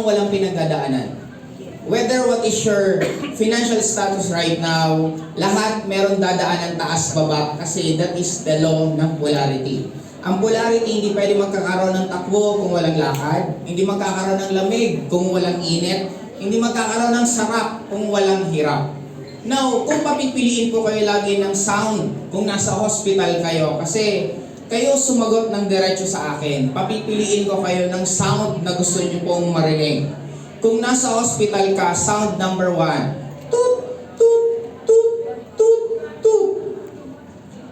taong walang pinagdadaanan. Whether what is your financial status right now, lahat meron dadaanan taas baba kasi that is the law ng polarity. Ang polarity hindi pwede magkakaroon ng takbo kung walang lakad, hindi magkakaroon ng lamig kung walang init, hindi magkakaroon ng sarap kung walang hirap. Now, kung papipiliin po kayo lagi ng sound kung nasa hospital kayo, kasi kayo sumagot ng diretso sa akin, papipiliin ko kayo ng sound na gusto niyo pong marinig. Kung nasa hospital ka, sound number 1. Toot, toot, toot, toot, toot.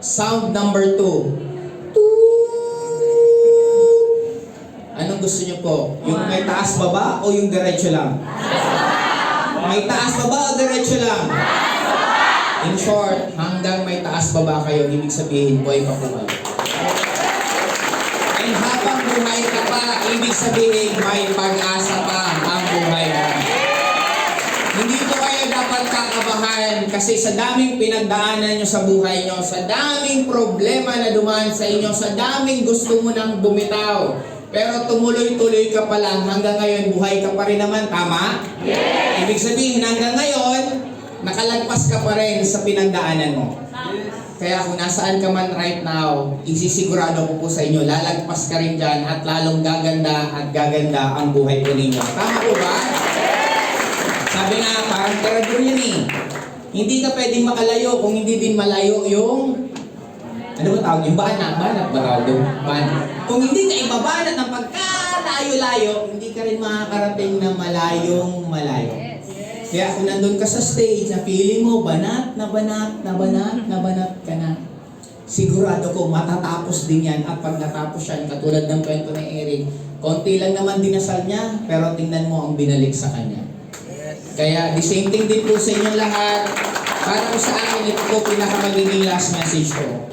Sound number 2. Anong gusto niyo po? Yung may taas baba o yung diretso lang? May taas baba o diretso lang? In short, hanggang may taas baba kayo, ibig sabihin buhay pa po kayo. And habang buhay ka pa, ibig sabihin may pag-asa pa ang buhay mo. Hindi po kayo dapat kakabahan kasi sa daming pinagdaanan nyo sa buhay nyo, sa daming problema na dumaan sa inyo, sa daming gusto mo nang bumitaw. Pero tumuloy-tuloy ka pa lang, hanggang ngayon buhay ka pa rin naman, tama? Yes! Ibig sabihin hanggang ngayon, nakalagpas ka pa rin sa pinagdaanan mo. Kaya kung nasaan ka man right now, isisigurado ko po sa inyo, lalagpas ka rin dyan at lalong gaganda at gaganda ang buhay po ninyo. Tama po ba? Sabi nga, parang tirador yan eh. Hindi ka pwedeng makalayo kung hindi din malayo yung... Ano ba tawag? Yung banat ba tawag doon? Kung hindi ka ibabanat ng pagkalayo-layo, hindi ka rin makakarating na malayong malayo. Kaya kung nandun ka sa stage na feeling mo, banat ka na, sigurado ko matatapos din yan. At pag natapos yan, katulad ng kwento ni Eric, konti lang naman dinasal niya, pero tingnan mo ang binalik sa kanya. Kaya the same thing din po sa inyong lahat. Para po sa akin, ito po pinakamagiging last message ko.